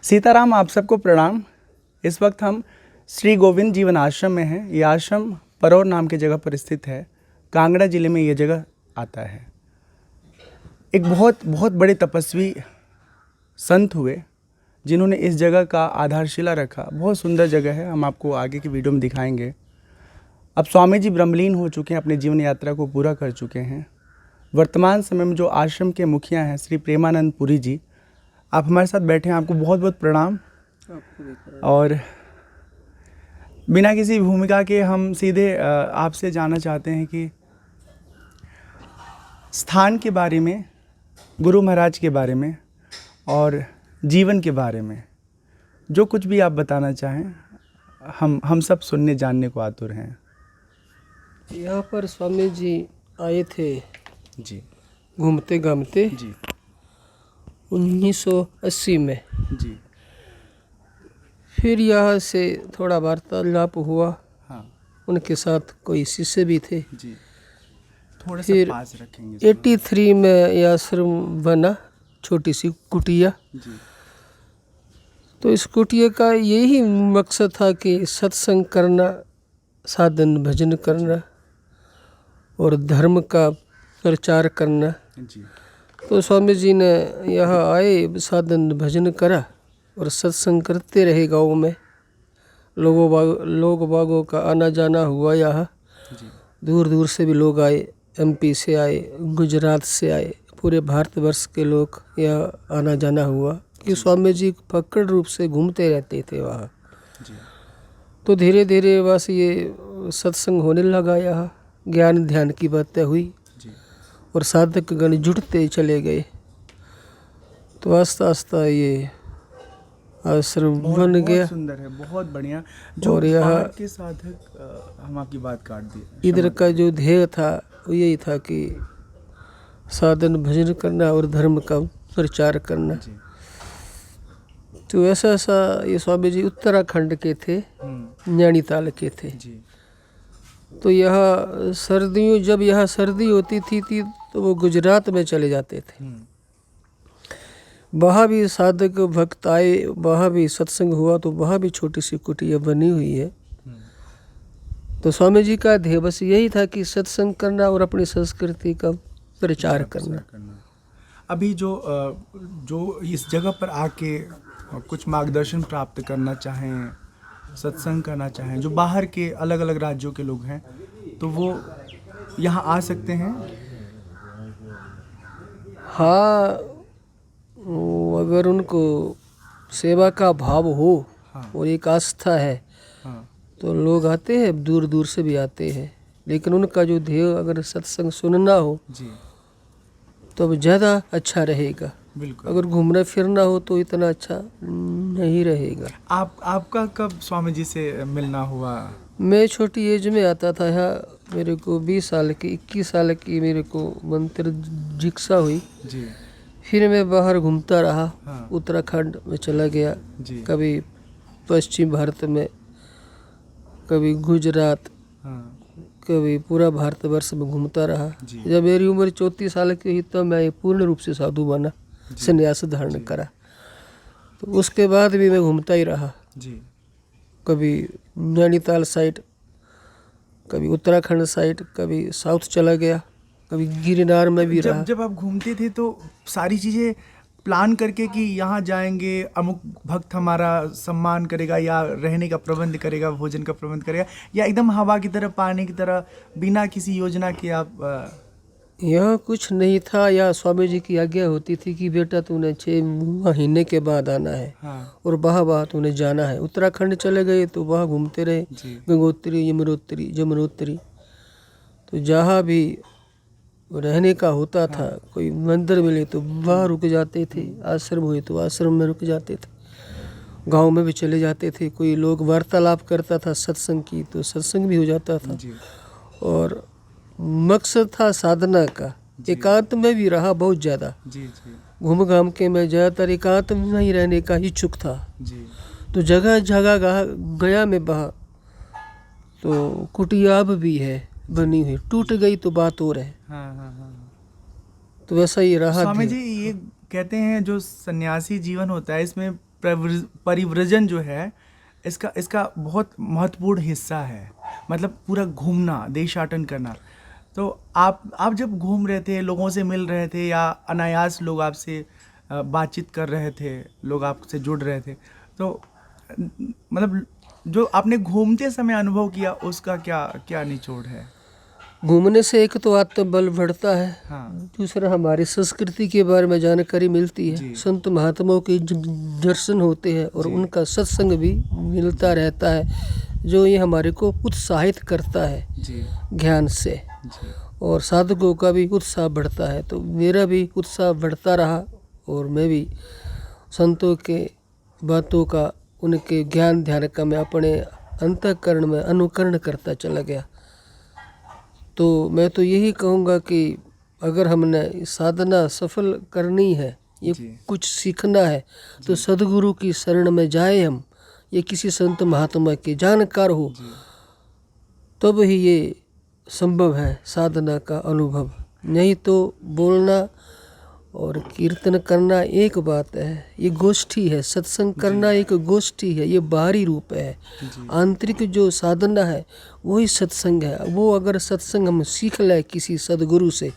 सीताराम, आप सबको प्रणाम। इस वक्त हम श्री गोविंद जीवन आश्रम में हैं। ये आश्रम परौर नाम की जगह पर स्थित है। कांगड़ा जिले में ये जगह आता है। एक बहुत बहुत बड़े तपस्वी संत हुए जिन्होंने इस जगह का आधारशिला रखा। बहुत सुंदर जगह है, हम आपको आगे की वीडियो में दिखाएंगे। अब स्वामी जी ब्रह्मलीन हो चुके हैं, अपनी जीवन यात्रा को पूरा कर चुके हैं। वर्तमान समय में जो आश्रम के मुखिया हैं श्री प्रेमानंद पुरी जी, आप हमारे साथ बैठे हैं। आपको बहुत बहुत प्रणाम। और बिना किसी भूमिका के हम सीधे आपसे जानना चाहते हैं कि स्थान के बारे में, गुरु महाराज के बारे में और जीवन के बारे में जो कुछ भी आप बताना चाहें, हम सब सुनने जानने को आतुर हैं। यहाँ पर स्वामी जी आए थे जी घूमते घामते जी 1980 में। जी। फिर यहाँ से थोड़ा वार्तालाप हुआ। हाँ उनके साथ कोई शिष्य भी थे। जी, थोड़ा सा फिर पास रखेंगे। 83 में यह आश्रम बना, छोटी सी कुटिया। जी तो इस कुटिया का यही मकसद था कि सत्संग करना, साधन भजन करना और धर्म का प्रचार करना। जी तो स्वामी जी ने यहाँ आए, साधन भजन करा और सत्संग करते रहे। गाँव में लोग बागों का आना जाना हुआ। यहाँ जी दूर दूर से भी लोग आए, एमपी से आए, गुजरात से आए, पूरे भारतवर्ष के लोग यहाँ आना जाना हुआ कि स्वामी जी पकड़ रूप से घूमते रहते थे वहाँ। जी। तो धीरे धीरे बस ये सत्संग होने लगा। यहाँ ज्ञान ध्यान की बातें हुई जी और साधक गण जुड़ते चले गए। तो आस्ता आस्ता ये आश्रम बन गया। बहुत सुंदर है, बहुत बढ़िया। जो और यहाँ बाहर के साधक, हम आपकी बात काट दी। इधर का जो ध्येय था वो यही था कि साधन भजन करना और धर्म का प्रचार करना। जी। तो ऐसा ये स्वामी जी उत्तराखंड के थे, नैनीताल के थे। जी तो यहाँ सर्दियों, जब यहाँ सर्दी होती थी तो वो गुजरात में चले जाते थे। वहाँ भी साधक भक्त आए, वहाँ भी सत्संग हुआ। तो वहाँ भी छोटी सी कुटिया बनी हुई है। तो स्वामी जी का ध्येय बस यही था कि सत्संग करना और अपनी संस्कृति का प्रचार करना। अभी जो इस जगह पर आके कुछ मार्गदर्शन प्राप्त करना चाहें, सत्संग करना चाहें, जो बाहर के अलग अलग राज्यों के लोग हैं, तो वो यहाँ आ सकते हैं। हाँ, अगर उनको सेवा का भाव हो। हाँ। और एक आस्था है। हाँ। तो लोग आते हैं, दूर दूर से भी आते हैं। लेकिन उनका जो ध्येय अगर सत्संग सुनना हो जी तो अब ज़्यादा अच्छा रहेगा। बिल्कुल। अगर घूमना फिरना हो तो इतना अच्छा नहीं रहेगा। आपका कब स्वामी जी से मिलना हुआ? मैं छोटी एज में आता था यहाँ। मेरे को 20 साल की 21 साल की मेरे को मंत्र जिज्ञासा हुई। जी। फिर मैं बाहर घूमता रहा। हाँ। उत्तराखंड में चला गया, जी। कभी पश्चिम भारत में, कभी गुजरात, हाँ। कभी पूरा भारतवर्ष में घूमता रहा। जी। जब मेरी उम्र 34 साल की हुई तब मैं पूर्ण रूप से साधु बना, संन्यास धारण करा। तो उसके बाद भी मैं घूमता ही रहा। जी। कभी नैनीताल साइड, कभी उत्तराखंड साइड, कभी साउथ चला गया, कभी गिरनार में भी रहा। जब आप घूमते थे तो सारी चीज़ें प्लान करके कि यहाँ जाएंगे, अमुक भक्त हमारा सम्मान करेगा या रहने का प्रबंध करेगा, भोजन का प्रबंध करेगा, या एकदम हवा की तरह, पानी की तरह, बिना किसी योजना के आप? यहाँ कुछ नहीं था। यहाँ स्वामी जी की आज्ञा होती थी कि बेटा तूने 6 महीने के बाद आना है। हाँ। और वहाँ तूने जाना है। उत्तराखंड चले गए तो वहाँ घूमते रहे, गंगोत्री, यमुनोत्री, जमुनोत्री। तो जहाँ भी रहने का होता था, कोई मंदिर मिले तो वहाँ रुक जाते थे, आश्रम हुए तो आश्रम में रुक जाते थे। गांव में भी चले जाते थे। कोई लोग वार्तालाप करता था सत्संग की तो सत्संग भी हो जाता था। और मकसद था साधना का। एकांत में भी रहा बहुत ज़्यादा। घूम घाम के मैं ज़्यादातर एकांत में ही रहने का इच्छुक था। तो जगह जगह गया मैं वहाँ। तो कुटिया अब भी है बनी हुई, टूट गई तो बात और है। तो वैसा ही रहा। स्वामी जी, ये कहते हैं जो सन्यासी जीवन होता है इसमें परिव्रजन जो है इसका बहुत महत्वपूर्ण हिस्सा है। मतलब पूरा घूमना, देशाटन करना। तो आप जब घूम रहे थे, लोगों से मिल रहे थे या अनायास लोग आपसे बातचीत कर रहे थे, लोग आपसे जुड़ रहे थे, तो मतलब जो आपने घूमते समय अनुभव किया उसका क्या क्या निचोड़ है? घूमने से एक तो आत्मबल बढ़ता है, हाँ दूसरा हमारी संस्कृति के बारे में जानकारी मिलती है, जी। संत महात्माओं के दर्शन होते हैं और जी। उनका सत्संग भी मिलता रहता है, जो ये हमारे को उत्साहित करता है जी ज्ञान से, जी और साधकों का भी उत्साह बढ़ता है। तो मेरा भी उत्साह बढ़ता रहा और मैं भी संतों के बातों का, उनके ज्ञान ध्यान का मैं अपने अंतःकरण में अनुकरण करता चला गया। तो मैं तो यही कहूँगा कि अगर हमने साधना सफल करनी है, ये जी। कुछ सीखना है, तो सदगुरु की शरण में जाए हम, ये किसी संत महात्मा के जानकार हो, तब ही ये संभव है साधना का अनुभव। नहीं तो बोलना और कीर्तन करना एक बात है, ये गोष्ठी है, सत्संग करना एक गोष्ठी है, ये बाहरी रूप है। आंतरिक जो साधना है वही सत्संग है। वो अगर सत्संग हम सीख लें किसी सदगुरु से,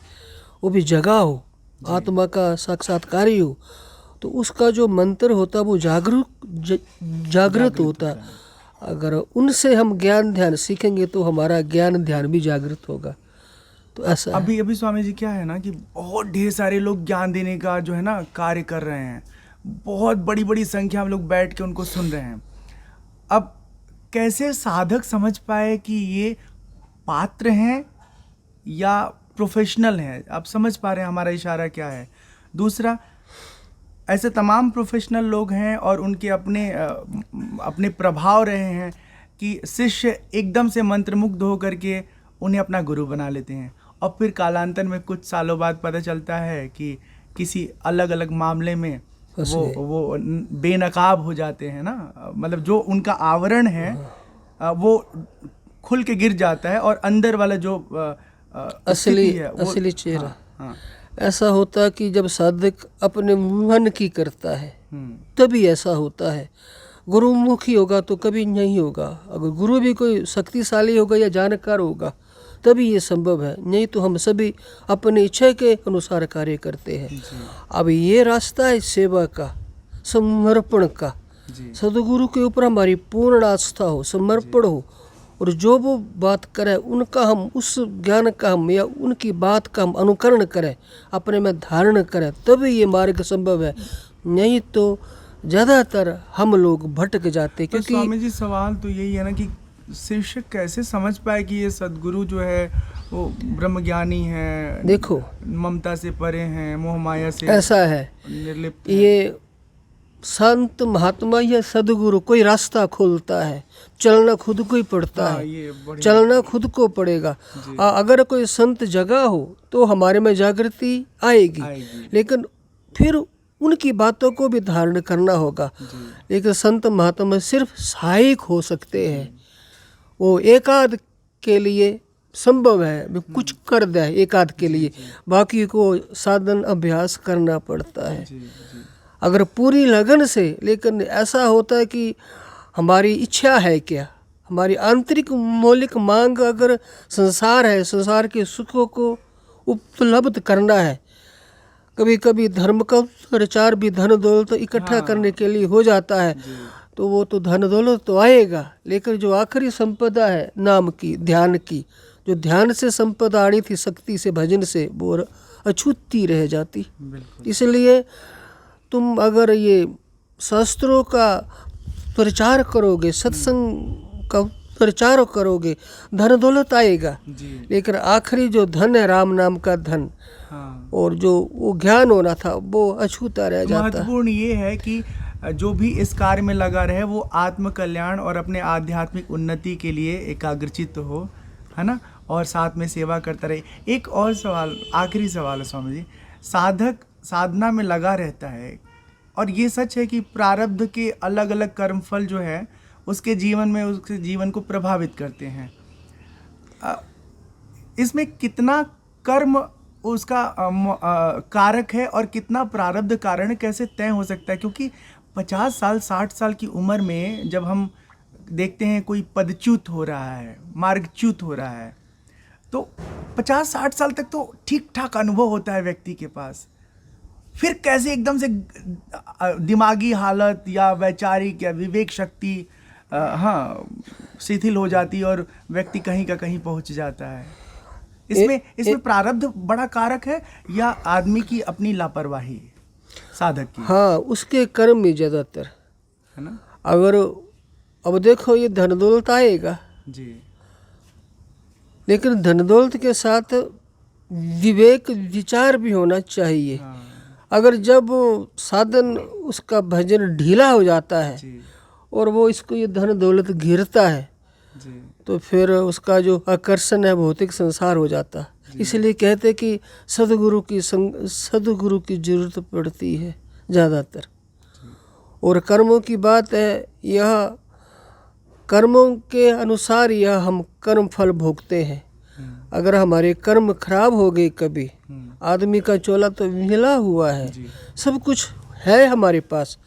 वो भी जगा हो, आत्मा का साक्षात्कार ही हो, तो उसका जो मंत्र होता है वो जागृत होता है। अगर उनसे हम ज्ञान ध्यान सीखेंगे तो हमारा ज्ञान ध्यान भी जागृत होगा। तो ऐसा है। अभी स्वामी जी क्या है ना कि बहुत ढेर सारे लोग ज्ञान देने का जो है ना कार्य कर रहे हैं, बहुत बड़ी बड़ी संख्या में लोग बैठ के उनको सुन रहे हैं। अब कैसे साधक समझ पाए कि ये पात्र हैं या प्रोफेशनल हैं? आप समझ पा रहे हैं हमारा इशारा क्या है? दूसरा, ऐसे तमाम प्रोफेशनल लोग हैं और उनके अपने प्रभाव रहे हैं कि शिष्य एकदम से मंत्रमुग्ध होकर के उन्हें अपना गुरु बना लेते हैं, और फिर कालांतर में कुछ सालों बाद पता चलता है कि किसी अलग अलग मामले में वो बेनकाब हो जाते हैं ना। मतलब जो उनका आवरण है वो खुल के गिर जाता है और अंदर वाला जो स्थिति है वो असली चेहरा। हाँ। ऐसा होता है कि जब साधक अपने मन की करता है तभी ऐसा होता है। गुरुमुखी होगा तो कभी नहीं होगा। अगर गुरु भी कोई शक्तिशाली होगा या जानकार होगा तभी ये संभव है, नहीं तो हम सभी अपनी इच्छा के अनुसार कार्य करते हैं। अब ये रास्ता है सेवा का, समर्पण का। सदगुरु के ऊपर हमारी पूर्ण आस्था हो, समर्पण हो, और जो वो बात करे उनका हम, उस ज्ञान का हम या उनकी बात का हम अनुकरण करें, अपने में धारण करें, तभी ये मार्ग संभव है। नहीं तो ज़्यादातर हम लोग भटक जाते। क्योंकि स्वामी जी सवाल तो यही है ना कि शिष्य कैसे समझ पाए कि ये सदगुरु जो है वो ब्रह्मज्ञानी है, देखो ममता से परे हैं, मोह माया से ऐसा है, निर्लिप्त ये संत महात्मा या सदगुरु कोई रास्ता खोलता है, चलना खुद को ही पड़ता है, चलना खुद को पड़ेगा। अगर कोई संत जगा हो तो हमारे में जागृति आएगी, लेकिन फिर उनकी बातों को भी धारण करना होगा। लेकिन संत महात्मा सिर्फ सहायक हो सकते हैं, वो एकाध के लिए संभव है कुछ कर दे एकाध के लिए, बाकी को साधन अभ्यास करना पड़ता है अगर पूरी लगन से। लेकिन ऐसा होता है कि हमारी इच्छा है क्या, हमारी आंतरिक मौलिक मांग अगर संसार है, संसार के सुखों को उपलब्ध करना है। कभी कभी धर्म का प्रचार भी धन दौलत इकट्ठा करने के लिए हो जाता है, तो वो तो धन दौलत तो आएगा, लेकिन जो आखिरी संपदा है नाम की, ध्यान की, जो ध्यान से संपदा आनी थी, शक्ति से, भजन से, वो अछूती रह जाती। इसलिए तुम अगर ये शास्त्रों का प्रचार करोगे, सत्संग का प्रचार करोगे, धन दौलत आएगा, लेकिन आखिरी जो धन है राम नाम का धन, और जो वो ज्ञान होना था वो अछूता रह जाता। महत्वपूर्ण ये है कि जो भी इस कार्य में लगा रहे वो आत्म कल्याण और अपने आध्यात्मिक उन्नति के लिए एकाग्रचित्त हो, है ना, और साथ में सेवा करता रहे। एक और सवाल, आखिरी सवाल है स्वामी जी। साधक साधना में लगा रहता है, और ये सच है कि प्रारब्ध के अलग अलग कर्मफल जो है उसके जीवन में, उसके जीवन को प्रभावित करते हैं। इसमें कितना कर्म उसका कारक है और कितना प्रारब्ध कारण कैसे तय हो सकता है? क्योंकि 50 साल 60 साल की उम्र में जब हम देखते हैं कोई पदच्युत हो रहा है, मार्गच्युत हो रहा है, तो 50-60 साल तक तो ठीक ठाक अनुभव होता है व्यक्ति के पास। फिर कैसे एकदम से दिमागी हालत या वैचारिक या विवेक शक्ति शिथिल हो जाती है और व्यक्ति कहीं का कहीं पहुंच जाता है। इसमें प्रारब्ध बड़ा कारक है या आदमी की अपनी लापरवाही साधक की? हाँ, उसके कर्म में ज़्यादातर है ना। अगर अब देखो ये धन दौलत आएगा जी, लेकिन धन दौलत के साथ विवेक विचार भी होना चाहिए। हाँ, अगर जब साधन उसका भजन ढीला हो जाता है जी, और वो इसको ये धन दौलत घिरता है जी, तो फिर उसका जो आकर्षण है भौतिक संसार हो जाता है। इसलिए कहते कि सदगुरु की जरूरत पड़ती है ज़्यादातर। और कर्मों की बात है, यह कर्मों के अनुसार यह हम कर्म फल भोगते हैं। अगर हमारे कर्म खराब हो गए, कभी आदमी का चोला तो मिला हुआ है, सब कुछ है हमारे पास,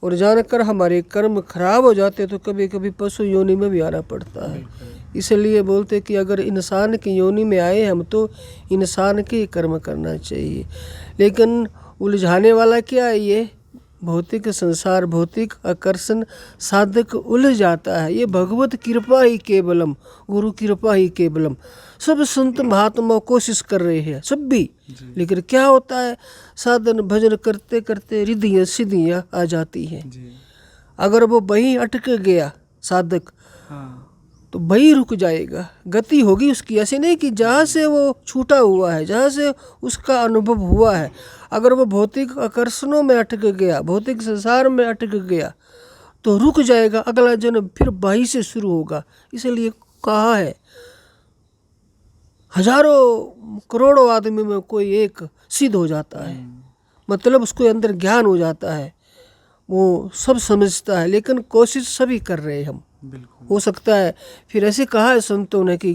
और जानकर हमारे कर्म खराब हो जाते तो कभी कभी पशु योनि में भी आना पड़ता है। इसलिए बोलते कि अगर इंसान की योनि में आए हम तो इंसान के कर्म करना चाहिए। लेकिन उलझाने वाला क्या है, ये भौतिक संसार, भौतिक आकर्षण साधक उलझ जाता है। ये भगवत कृपा ही केवलम, गुरु कृपा ही केवलम। सब संत महात्मा कोशिश कर रहे हैं, सब भी, लेकिन क्या होता है, साधन भजन करते करते रिद्धियाँ सिद्धियाँ आ जाती हैं। अगर वो वहीं अटक गया साधक, तो वहीं रुक जाएगा, गति होगी उसकी। ऐसे नहीं कि जहाँ से वो छूटा हुआ है, जहाँ से उसका अनुभव हुआ है, अगर वो भौतिक आकर्षणों में अटक गया, भौतिक संसार में अटक गया, तो रुक जाएगा। अगला जन्म फिर वहीं से शुरू होगा। इसलिए कहा है, हजारों करोड़ों आदमी में कोई एक सिद्ध हो जाता है, मतलब उसको अंदर ज्ञान हो जाता है, वो सब समझता है। लेकिन कोशिश सभी कर रहे हैं हम, हो सकता है। फिर ऐसे कहा है संतों ने कि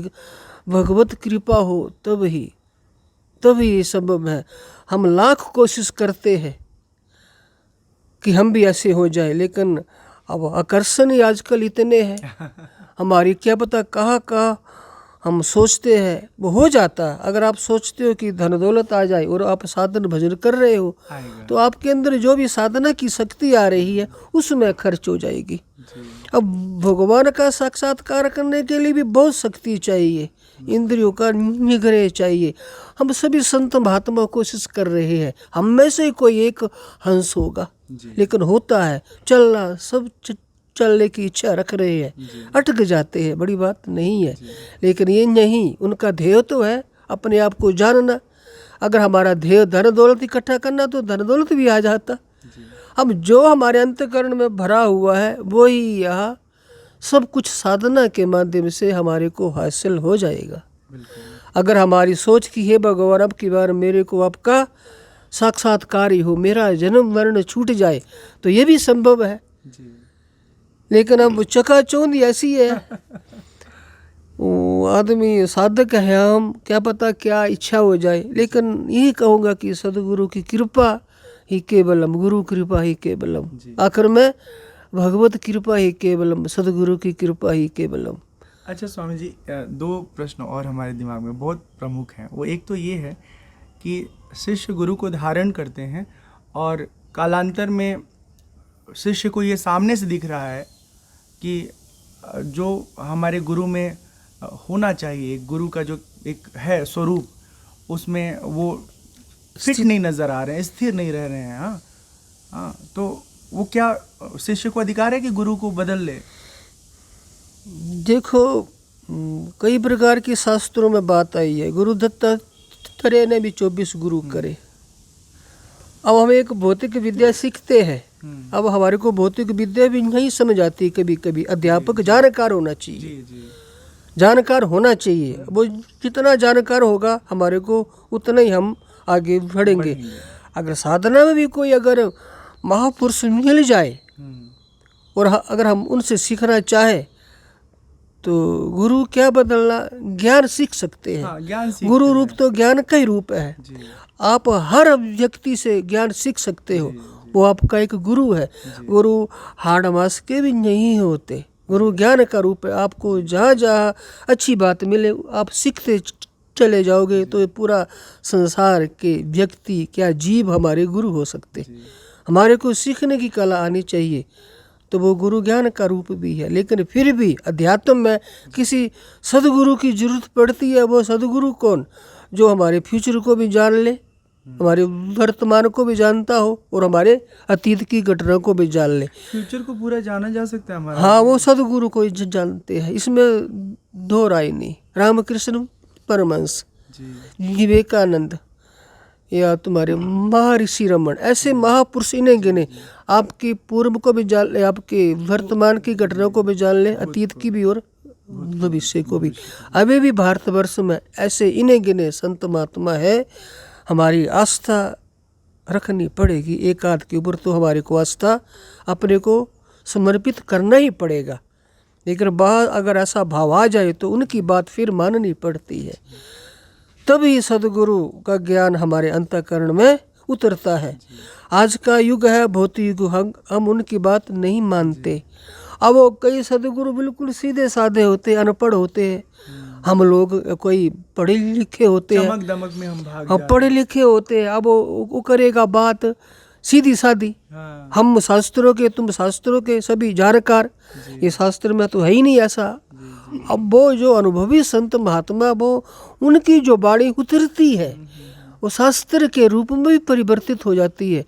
भगवत कृपा हो तब ही संभव है। हम लाख कोशिश करते हैं कि हम भी ऐसे हो जाए, लेकिन अब आकर्षण ही आजकल इतने हैं, हमारी क्या पता कहाँ हम सोचते हैं वो हो जाता है। अगर आप सोचते हो कि धन दौलत आ जाए और आप साधन भजन कर रहे हो, तो आपके अंदर जो भी साधना की शक्ति आ रही है उसमें खर्च हो जाएगी। अब भगवान का साक्षात्कार करने के लिए भी बहुत शक्ति चाहिए, इंद्रियों का निग्रह चाहिए। हम सभी संत महात्मा कोशिश कर रहे हैं, हम में से कोई एक हंस होगा, लेकिन होता है चलना, सब चलने की इच्छा रख रहे हैं, अटक जाते हैं, बड़ी बात नहीं है। लेकिन ये नहीं, उनका ध्येय तो है अपने आप को जानना। अगर हमारा ध्येय धन दौलत इकट्ठा करना तो धन दौलत भी आ जाता। अब जो हमारे अंतःकरण में भरा हुआ है वो ही यहाँ सब कुछ साधना के माध्यम से हमारे को हासिल हो जाएगा। अगर हमारी सोच की है भगवान अब की बार मेरे को आपका साक्षात्कार ही हो, मेरा जन्म मरण छूट जाए, तो ये भी संभव है। लेकिन अब चकाचौंध ऐसी है, वो आदमी साधक है, हम क्या पता क्या इच्छा हो जाए। लेकिन यही कहूँगा कि सदगुरु की कृपा ही केवलम, गुरु कृपा ही केवलम, आखिर में भगवत कृपा ही केवलम, सदगुरु की कृपा ही केवलम। अच्छा स्वामी जी, दो प्रश्न और हमारे दिमाग में बहुत प्रमुख हैं। वो एक तो ये है कि शिष्य गुरु को धारण करते हैं और कालांतर में शिष्य को ये सामने से दिख रहा है कि जो हमारे गुरु में होना चाहिए, गुरु का जो एक है स्वरूप, उसमें वो फिट नहीं नज़र आ रहे हैं, स्थिर नहीं रह रहे हैं। हाँ, तो वो क्या शिष्य को अधिकार है कि गुरु को बदल ले? देखो, कई प्रकार की शास्त्रों में बात आई है, गुरु दत्तात्रेय ने भी 24 गुरु करे। अब हम एक भौतिक विद्या सीखते हैं, अब हमारे को भौतिक विद्या भी नहीं समझ आती कभी कभी। अध्यापक जानकार होना चाहिए, जानकार होना चाहिए। वो जितना जानकार होगा हमारे को उतना ही हम आगे बढ़ेंगे। अगर साधना में भी कोई अगर महापुरुष मिल जाए और अगर हम उनसे सीखना चाहे तो गुरु क्या बदलना, ज्ञान सीख सकते हैं। गुरु रूप तो ज्ञान का ही रूप है। आप हर व्यक्ति से ज्ञान सीख सकते हो वो आपका एक गुरु है। गुरु हाड़ मास के भी नहीं होते, गुरु ज्ञान का रूप है। आपको जहाँ जहाँ अच्छी बात मिले आप सीखते चले जाओगे, तो ये पूरा संसार के व्यक्ति क्या जीव हमारे गुरु हो सकते। हमारे को सीखने की कला आनी चाहिए, तो वो गुरु ज्ञान का रूप भी है। लेकिन फिर भी अध्यात्म में किसी सदगुरु की जरूरत पड़ती है। वो सदगुरु कौन? जो हमारे फ्यूचर को भी जान ले, हमारे वर्तमान को भी जानता हो और हमारे अतीत की घटना को भी जान ले। फ्यूचर को पूरा जाना जा सकता है हमारा। हाँ, वो सदगुरु को जानते हैं, इसमें दो राय नहीं। रामकृष्ण परमहंस, विवेकानंद या तुम्हारे महर्षि रमन, ऐसे महापुरुष इन्हें गिने। आपके पूर्व को भी जान ले, आपके वर्तमान की घटना को भी जान ले, अतीत की भी और भविष्य को भी। अभी भी भारतवर्ष में ऐसे इन्हें गिने संत महात्मा है। हमारी आस्था रखनी पड़ेगी एक आध के ऊपर, तो हमारे को आस्था अपने को समर्पित करना ही पड़ेगा। लेकिन बाहर अगर ऐसा भाव आ जाए तो उनकी बात फिर माननी पड़ती है, तभी सदगुरु का ज्ञान हमारे अंतःकरण में उतरता है। आज का युग है भौतिक युग, हम उनकी बात नहीं मानते। अब वो कई सदगुरु बिल्कुल सीधे साधे होते, अनपढ़ होते हैं। हम लोग कोई पढ़े लिखे होते हैं, चमक दमक में हम भाग हम पढ़े लिखे होते हैं। अब वो करेगा बात सीधी सादी। हाँ। हम शास्त्रों के, तुम शास्त्रों के, सभी जानकार। ये शास्त्र में तो है ही नहीं ऐसा। अब वो जो अनुभवी संत महात्मा, वो उनकी जो वाणी उतरती है वो शास्त्र के रूप में भी परिवर्तित हो जाती है।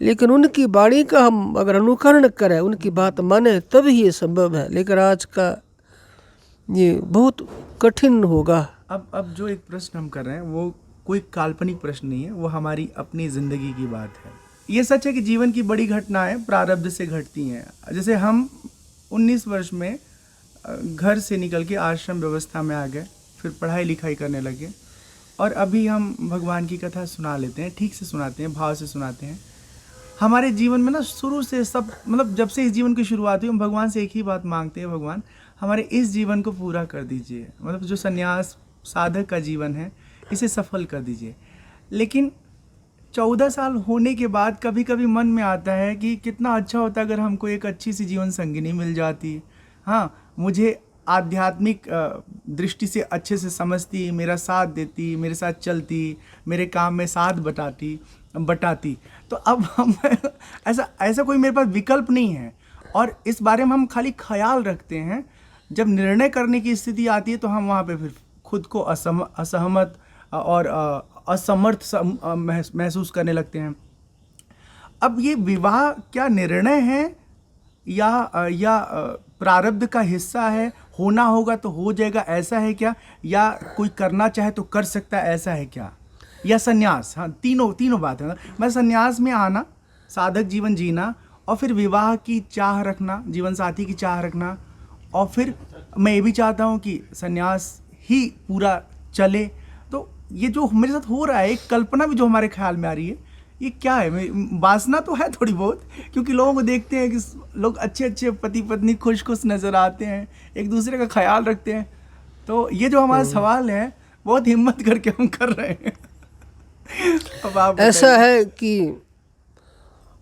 लेकिन उनकी वाणी का हम अगर अनुकरण करें, उनकी बात माने, तभी ये संभव है। लेकिन आज का ये बहुत कठिन होगा। अब जो एक प्रश्न हम कर रहे हैं वो कोई काल्पनिक प्रश्न नहीं है, वो हमारी अपनी ज़िंदगी की बात है। ये सच है कि जीवन की बड़ी घटनाएं प्रारब्ध से घटती हैं। जैसे हम 19 वर्ष में घर से निकल के आश्रम व्यवस्था में आ गए, फिर पढ़ाई लिखाई करने लगे, और अभी हम भगवान की कथा सुना लेते हैं, ठीक से सुनाते हैं, भाव से सुनाते हैं। हमारे जीवन में ना शुरू से सब, मतलब जब से इस जीवन की शुरुआत हुई, हम भगवान से एक ही बात मांगते हैं, भगवान हमारे इस जीवन को पूरा कर दीजिए। मतलब जो सन्यास साधक का जीवन है, इसे सफल कर दीजिए। लेकिन 14 साल होने के बाद कभी कभी मन में आता है कि कितना अच्छा होता अगर हमको एक अच्छी सी जीवन संगिनी मिल जाती। हाँ, मुझे आध्यात्मिक दृष्टि से अच्छे से समझती, मेरा साथ देती, मेरे साथ चलती, मेरे काम में साथ बटाती। तो अब हम ऐसा कोई मेरे पास विकल्प नहीं है, और इस बारे में हम खाली ख्याल रखते हैं। जब निर्णय करने की स्थिति आती है तो हम वहाँ पे फिर खुद को असहमत और असमर्थ महसूस करने लगते हैं। अब ये विवाह क्या निर्णय है या प्रारब्ध का हिस्सा है? होना होगा तो हो जाएगा, ऐसा है क्या? या कोई करना चाहे तो कर सकता है, ऐसा है क्या? या सन्यास? हाँ, तीनों बात है। मैं सन्यास में आना, साधक जीवन जीना, और फिर विवाह की चाह रखना, जीवन साथी की चाह रखना, और फिर मैं ये भी चाहता हूँ कि सन्यास ही पूरा चले। तो ये जो मेरे साथ हो रहा है, एक कल्पना भी जो हमारे ख्याल में आ रही है, ये क्या है? वासना तो है थोड़ी बहुत, क्योंकि लोगों को देखते हैं कि लोग अच्छे पति पत्नी खुश नज़र आते हैं, एक दूसरे का ख्याल रखते हैं। तो ये जो हमारा सवाल है, बहुत हिम्मत करके हम कर रहे हैं। अब आप ऐसा है कि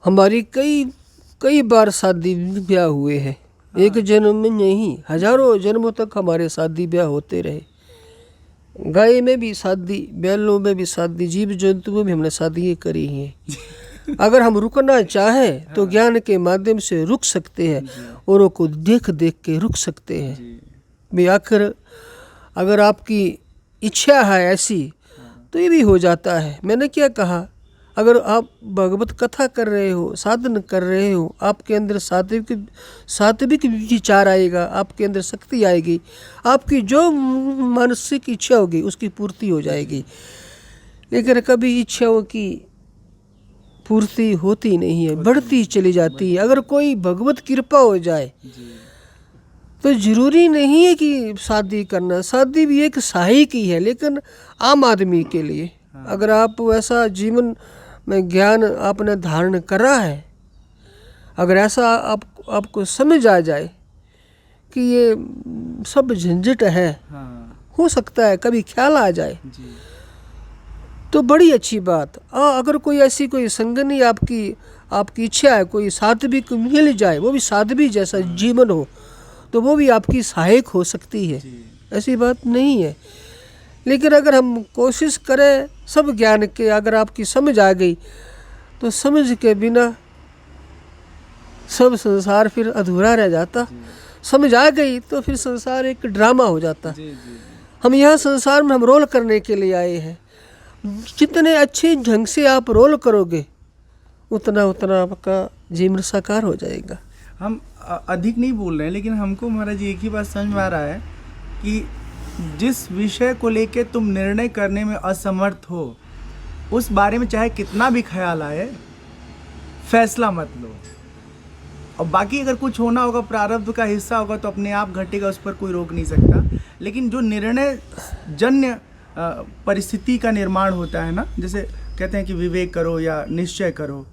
हमारी कई बार शादी ब्याह हुए हैं। एक जन्म में नहीं, हजारों जन्मों तक हमारे शादी ब्याह होते रहे। गाय में भी शादी, बैलों में भी शादी, जीव जंतु में भी हमने शादी करी हैं। अगर हम रुकना चाहें तो ज्ञान के माध्यम से रुक सकते हैं, औरों को देख के रुक सकते हैं। भी आखिर अगर आपकी इच्छा है ऐसी, तो ये भी हो जाता है। मैंने क्या कहा, अगर आप भगवत कथा कर रहे हो, साधन कर रहे हो, आपके अंदर सात्विक विचार आएगा, आपके अंदर शक्ति आएगी, आपकी जो मानसिक इच्छा होगी उसकी पूर्ति हो जाएगी। लेकिन कभी इच्छाओं की पूर्ति होती नहीं है, बढ़ती चली जाती है। अगर कोई भगवत कृपा हो जाए तो जरूरी नहीं है कि शादी करना, शादी भी एक सहायक ही है, लेकिन आम आदमी के लिए अगर आप वैसा जीवन में ज्ञान आपने धारण करा है, अगर ऐसा आपको समझ आ जाए कि ये सब झंझट है, हो सकता है कभी ख्याल आ जाए, तो बड़ी अच्छी बात। अगर कोई ऐसी कोई संगनी आपकी आपकी इच्छा है कोई सात्विक मिल जाए, वो भी साध्वी जैसा जीवन हो, तो वो भी आपकी सहायक हो सकती है, ऐसी बात नहीं है। लेकिन अगर हम कोशिश करें सब ज्ञान के, अगर आपकी समझ आ गई तो समझ के बिना सब संसार फिर अधूरा रह जाता। समझ आ गई तो फिर संसार एक ड्रामा हो जाता। हम यहाँ संसार में हम रोल करने के लिए आए हैं। जितने अच्छे ढंग से आप रोल करोगे उतना उतना आपका जीवन साकार हो जाएगा। हम अधिक नहीं बोल रहे हैं, लेकिन हमको महाराज एक ही बात समझ में आ रहा है कि जिस विषय को लेके तुम निर्णय करने में असमर्थ हो, उस बारे में चाहे कितना भी ख्याल आए, फैसला मत लो। और बाकी अगर कुछ होना होगा, प्रारब्ध का हिस्सा होगा, तो अपने आप घटेगा, उस पर कोई रोक नहीं सकता। लेकिन जो निर्णय जन्य परिस्थिति का निर्माण होता है ना, जैसे कहते हैं कि विवेक करो या निश्चय करो,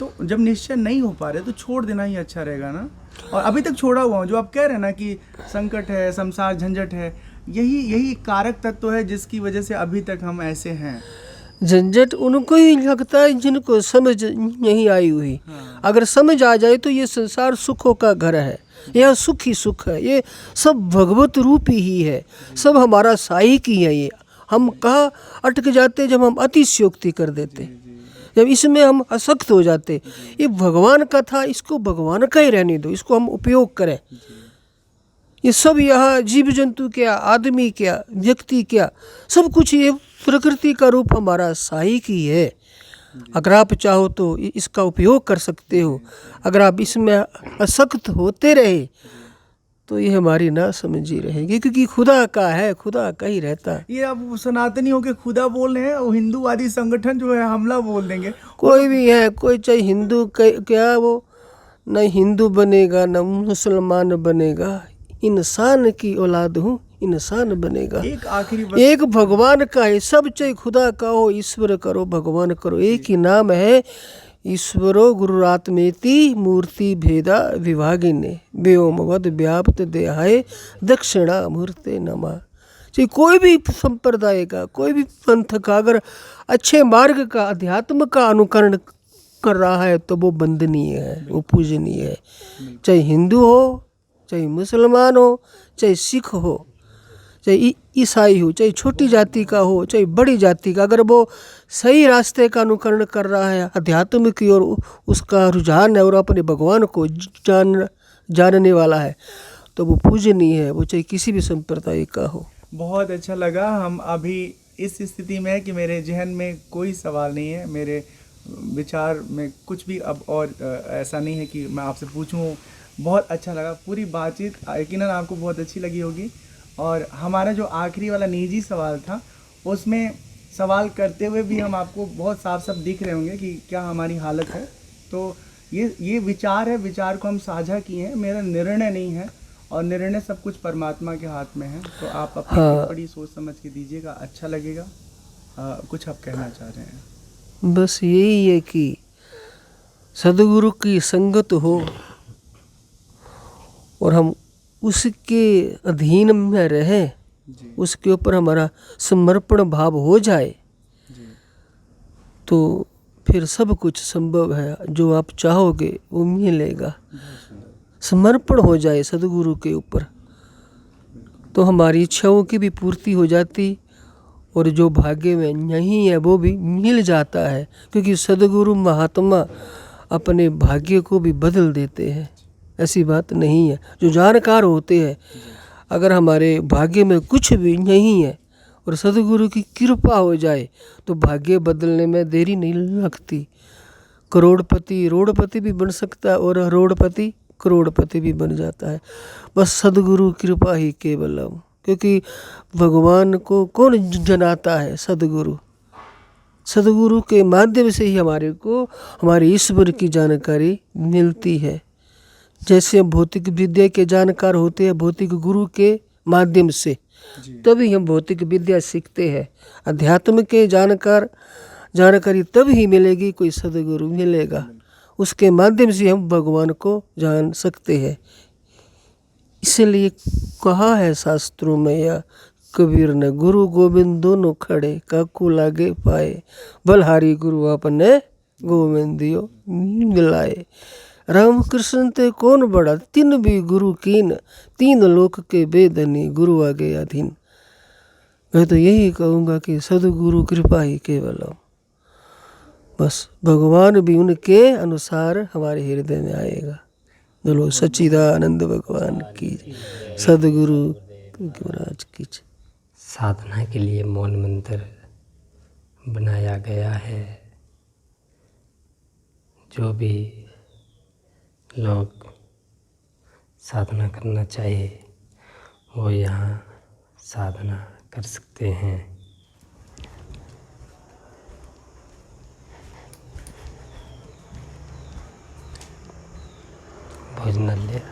तो जब निश्चय नहीं हो पा रहे तो छोड़ देना ही अच्छा रहेगा ना। और अभी तक छोड़ा हुआ हूँ, जो आप कह रहे हैं ना कि संकट है, संसार झंझट है, यही कारक तत्व है जिसकी वजह से अभी तक हम ऐसे हैं। झंझट उनको ही लगता है जिनको समझ नहीं आई हुई। अगर समझ आ जाए तो ये संसार सुखों का घर है, यह सुख ही सुख है, ये सब भगवत रूप ही है, सब हमारा साहिक ही है। ये हम कहाँ अटक जाते जब हम अतिशयोक्ति कर देते, जब इसमें हम असक्त हो जाते। ये भगवान का था, इसको भगवान का ही रहने दो, इसको हम उपयोग करें। ये सब यहाँ जीव जंतु क्या, आदमी क्या, व्यक्ति क्या, सब कुछ ये प्रकृति का रूप हमारा साहिक ही है। अगर आप चाहो तो इसका उपयोग कर सकते हो। अगर आप इसमें असक्त होते रहे तो ये हमारी ना समझी रहेगी, क्योंकि खुदा का है, खुदा का ही रहता है। ये अब सनातनी हो के खुदा बोल रहे हैं, वो हिंदूवादी संगठन जो है हमला बोल देंगे। कोई भी है, कोई चाहे हिंदू क्या, वो न हिंदू बनेगा न मुसलमान बनेगा, इंसान की औलाद हूँ, इंसान बनेगा। एक आखिरी एक भगवान का है, सब चाहे खुदा का हो, ईश्वर करो, भगवान करो, एक ही नाम है, ईश्वरो गुरुरात्मेति मूर्ति भेदा विभागिने व्योमवद व्याप्त देहाय दक्षिणा मूर्ते नमः। चाहे कोई भी संप्रदाय का, कोई भी पंथ का अगर अच्छे मार्ग का, अध्यात्म का अनुकरण कर रहा है तो वो वंदनीय है, वो पूजनीय है। चाहे हिंदू हो, चाहे मुसलमान हो, चाहे सिख हो, चाहे ईसाई हो, चाहे छोटी जाति का हो, चाहे बड़ी जाति का, अगर वो सही रास्ते का अनुकरण कर रहा है, अध्यात्म की ओर उसका रुझान है और अपने भगवान को जानने वाला है, तो वो पूजनीय है, वो चाहे किसी भी संप्रदाय का हो। बहुत अच्छा लगा। हम अभी इस स्थिति में है कि मेरे जहन में कोई सवाल नहीं है, मेरे विचार में कुछ भी अब और ऐसा नहीं है कि मैं आपसे पूछूं। बहुत अच्छा लगा पूरी बातचीत, यकीनन आपको बहुत अच्छी लगी होगी। और हमारा जो आखिरी वाला निजी सवाल था, उसमें सवाल करते हुए भी हम आपको बहुत साफ साफ दिख रहे होंगे कि क्या हमारी हालत है। तो ये विचार है, विचार को हम साझा किए हैं, मेरा निर्णय नहीं है, और निर्णय सब कुछ परमात्मा के हाथ में है। तो आप अपनी टिप्पणी सोच समझ के दीजिएगा, अच्छा लगेगा। कुछ आप कहना चाह रहे हैं? बस यही है कि सदगुरु की संगत हो और हम उसके अधीन में रहें, उसके ऊपर हमारा समर्पण भाव हो जाए, तो फिर सब कुछ संभव है। जो आप चाहोगे वो मिलेगा। समर्पण हो जाए सदगुरु के ऊपर तो हमारी इच्छाओं की भी पूर्ति हो जाती, और जो भाग्य में नहीं है वो भी मिल जाता है, क्योंकि सदगुरु महात्मा अपने भाग्य को भी बदल देते हैं। ऐसी बात नहीं है। जो जानकार होते हैं, अगर हमारे भाग्य में कुछ भी नहीं है और सदगुरु की कृपा हो जाए तो भाग्य बदलने में देरी नहीं लगती। करोड़पति रोड़पति भी बन सकता है और रोड़पति करोड़पति भी बन जाता है। बस सदगुरु कृपा ही केवलम, क्योंकि भगवान को कौन जनाता है? सदगुरु। सदगुरु के माध्यम से ही हमारे को हमारे ईश्वर की जानकारी मिलती है। जैसे हम भौतिक विद्या के जानकार होते हैं भौतिक गुरु के माध्यम से, तभी हम भौतिक विद्या सीखते हैं। अध्यात्म के जानकारी तभी मिलेगी, कोई सदगुरु मिलेगा, उसके माध्यम से हम भगवान को जान सकते हैं। इसलिए कहा है शास्त्रों में या कबीर ने, गुरु गोविंद दोनों खड़े, काकू लागे पाए, बलहारी गुरु अपने गोविंदियो मिलाए। राम कृष्ण ते कौन बड़ा, तिन भी गुरु कीन, तीन लोक के बेदनी गुरु आगे अधीन। मैं तो यही कहूँगा कि सदगुरु कृपा ही केवलम। बस भगवान भी उनके अनुसार हमारे हृदय में आएगा। बोलो सच्चिदानंद भगवान की, सदगुरु महाराज की। साधना के लिए मौन मंदिर बनाया गया है। जो भी लोग साधना करना चाहे वो यहाँ साधना कर सकते हैं। भोजनालय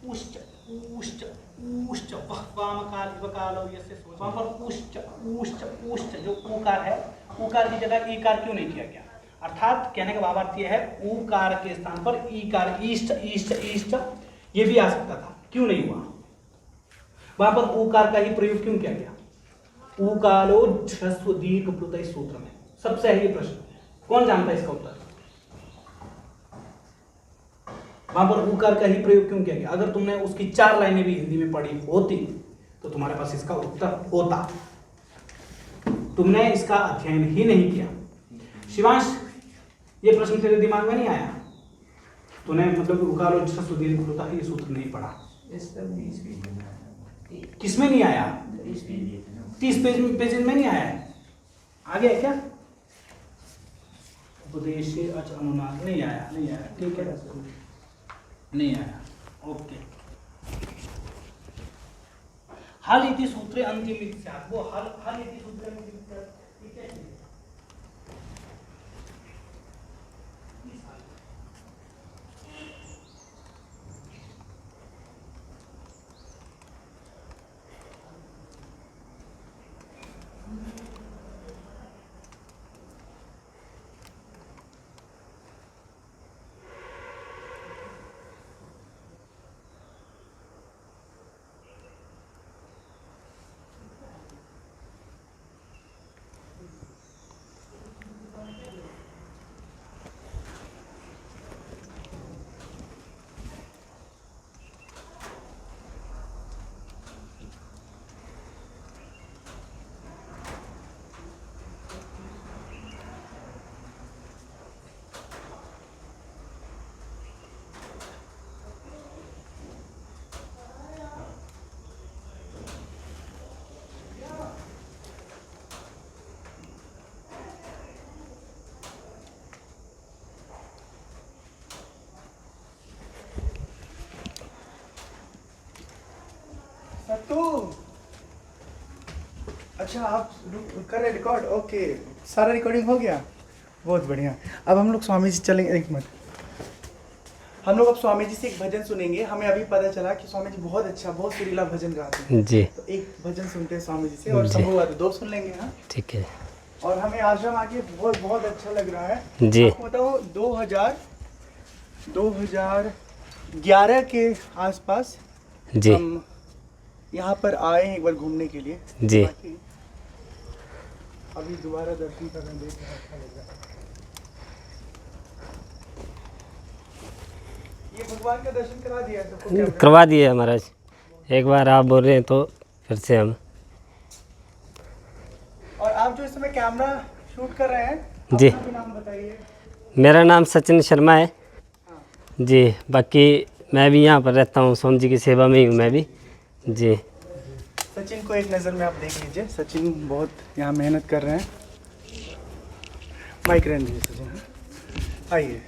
उष्ट उष्ट उष्ट वामकाल विकालो यस्य सोच, वहाँ पर उष्ट उष्ट उष्ट जो ऊकार है, ऊकार की जगह ईकार क्यों नहीं किया गया? अर्थात कहने का भावार्थ यह है ऊकार के स्थान पर ईकार, ईष्ट ईष्ट ईष्ट ये भी आ सकता था, क्यों नहीं हुआ? वहां पर ऊकार का ही प्रयोग क्यों किया गया? ऊकालो ह्रस्व दीर्घ प्लुत सूत्र में सबसे है ये प्रश्न, कौन जानता है इसका उत्तर? वहां पर ऊकार का ही प्रयोग क्यों किया गया? अगर तुमने उसकी 4 लाइनें भी हिंदी में पढ़ी होती तो तुम्हारे पास इसका उत्तर होता। तुमने इसका अध्ययन ही नहीं किया। शिवांश, ये प्रश्न तेरे दिमाग में नहीं आया? तूने मतलब ऊकार और सुदीर्घ प्लुत ये सूत्र नहीं पढ़ा? किसमें नहीं आया? 30 पेज में नहीं आया है। आ गया क्या? उपदेश अनुनाद नहीं आया, नहीं आया, ठीक है, नहीं आया, ओके। हल इति सूत्रे अंतिम स्यात्, वो हल इति सूत्रे अंतिम स्यात्, ठीक है। तो अच्छा आप कर रहे रिकॉर्ड, ओके, सारा रिकॉर्डिंग हो गया, बहुत बढ़िया। अब हम लोग स्वामी जी चलेंगे, एक मिनट, हम लोग अब स्वामी जी से एक भजन सुनेंगे। हमें अभी पता चला कि स्वामी जी बहुत अच्छा, बहुत सुरीला भजन गाते हैं जी। तो एक भजन सुनते हैं स्वामी जी से, और संभव है तो 2 सुन लेंगे। हाँ ठीक है। और हमें आश्रम आके बहुत बहुत अच्छा लग रहा है जी। आपको बताओ 2011 के आसपास जी हम यहाँ पर आए हैं एक बार घूमने के लिए जी। बाकी अभी दोबारा दर्शन करने देख रहे हैं, अच्छा लग रहा है। ये भगवान का दर्शन करा दिया सबको कैमरे में? करवा दिए महाराज, एक बार आप बोल रहे हैं तो फिर से हम। और आप जो इस समय कैमरा शूट कर रहे हैं जी। अपना भी नाम बताइए। मेरा नाम सचिन शर्मा है जी। बाकी मैं भी यहाँ पर रहता हूँ, स्वामी जी की सेवा में ही हूँ मैं भी जी। सचिन को एक नज़र में आप देख लीजिए, सचिन बहुत यहाँ मेहनत कर रहे हैं। माइक रहने दीजिए सचिन, आइए।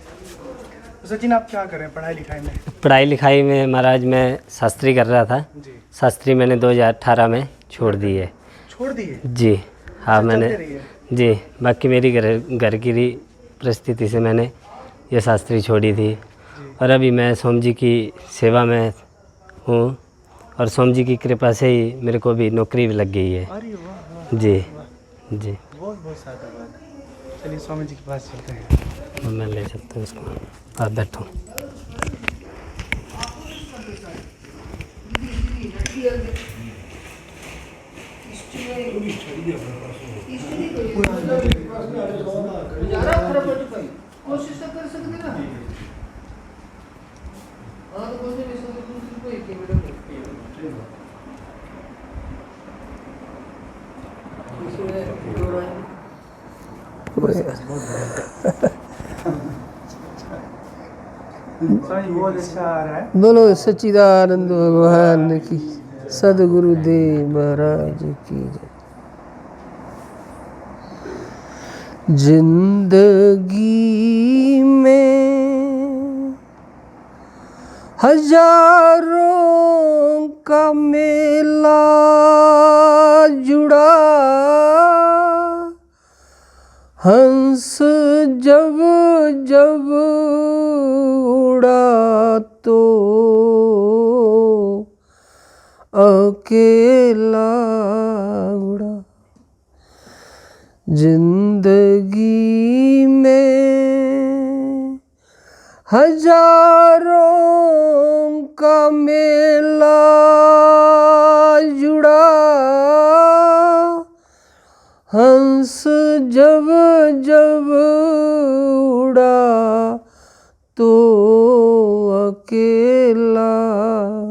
तो सचिन आप क्या कर रहे हैं पढ़ाई लिखाई में? पढ़ाई लिखाई में महाराज मैं शास्त्री कर रहा था जी। शास्त्री मैंने 2018 में छोड़ दी है। छोड़ दिए? जी। हाँ मैंने चलते रहिए। जी, बाकी मेरी घर की परिस्थिति से मैंने ये शास्त्री छोड़ी थी और अभी मैं स्वामी जी की सेवा में हूँ और स्वामी जी की कृपा से ही मेरे को भी नौकरी भी लग गई है। अरे वाह, जी जी, बहुत बहुत साधुवाद। चलिए स्वामी जी के पास चलते हैं। मैं ले सकता हूँ इसको, आप बैठो। कोशिश तो कर सकते ना। हाँ तो कोशिश भी सकते, दूसरी कोई कैमरा स्वामी बहुत अच्छा आ रहा है। बोलो सच्चिदानंद भगवान की, सदगुरुदेव महाराज की जय। जिंदगी में हजारों का मेला जुड़ा, हंस जब जब उड़ा तो अकेला उड़ा। जिंदगी में हजारों का मेला जुड़ा, हंस जब जब उड़ा तो अकेला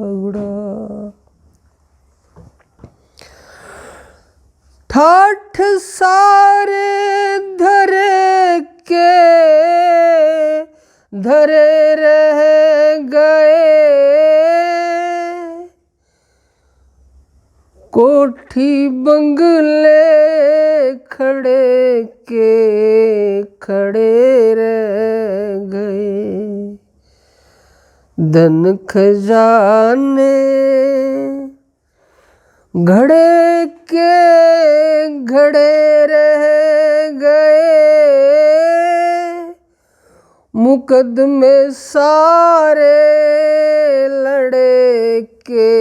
उड़ा। ठाठ सारे धरे के धरे रह गए, कोठी बंगले खड़े के खड़े रह गए। धन खजाने घड़े के घड़े रह गए, मुकदमे सारे लड़े के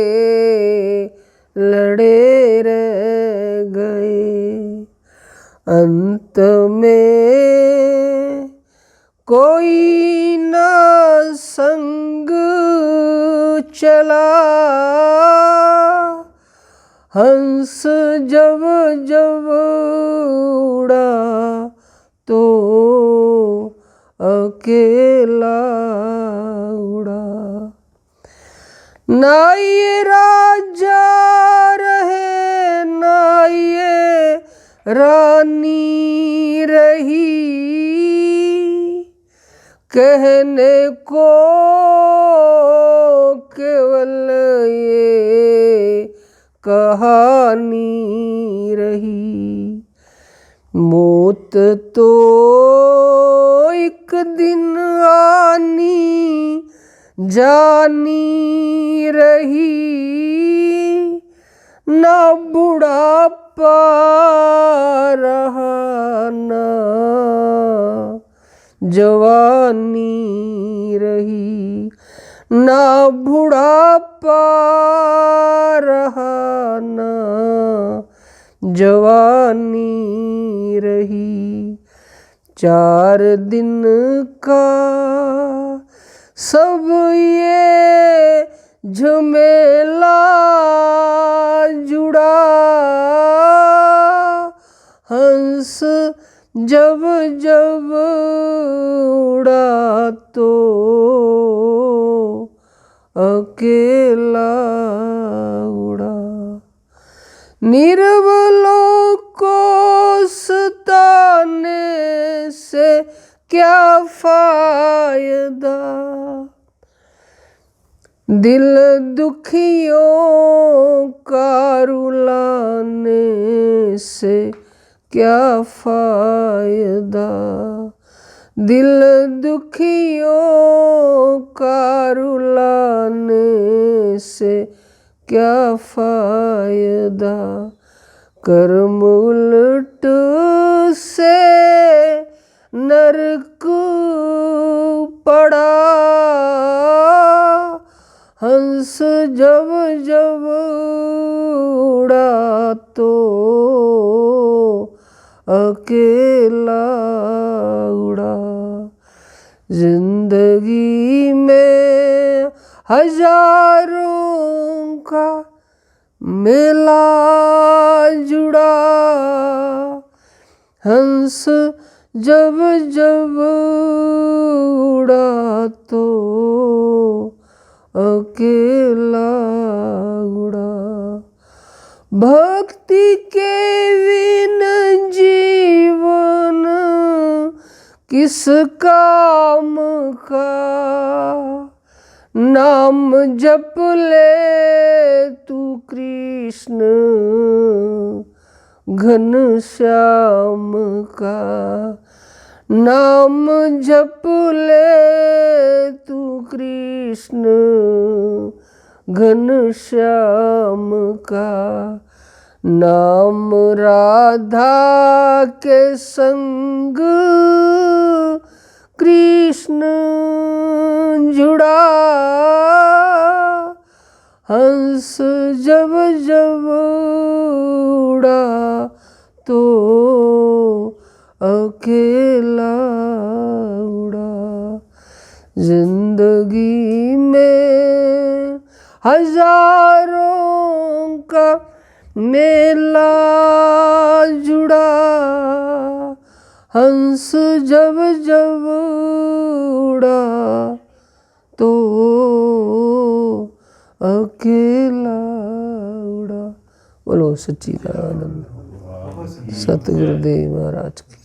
लड़े रह गए। अंत में कोई ना संग चला, हंस जब जब उड़ा तो अकेला उड़ा। ना ये राजा रहे ना ये रानी रही, कहने को केवल ये कहानी रही। मौत तो एक दिन आनी जानी रही, ना बुढ़ापा रहा ना जवानी रही, ना बुढ़ापा रहा ना जवानी रही। 4 दिन का सब ये झमेला जुड़ा, हंस जब जब उड़ा तो अकेला उड़ा। निर्बलों को सताने से क्या फायदा, दिल दुखियों का रुलाने से क्या फायदा, दिल दुखियों का रुलाने से क्या फायदा। कर्म उल्टा से नरक पड़ा, हंस जब जब उड़ा तो अकेला उड़ा। जिंदगी में हजारों का मेला जुड़ा, हंस जब जब उड़ा तो अकेला उड़ा। भक्ति के बिन जीवन किस काम का, नाम जप ले तू कृष्ण घन श्याम का, नाम जप ले तू कृष्ण घन श्याम का। नाम राधा के संग कृष्ण जुड़ा, हंस जब जब उड़ा तो अकेला उड़ा। जिंदगी में हजारों का मेला जुड़ा, हंस जब जब उड़ा तो अकेला उड़ा। बोलो सच्चिदानंद सतगुरुदेव महाराज की।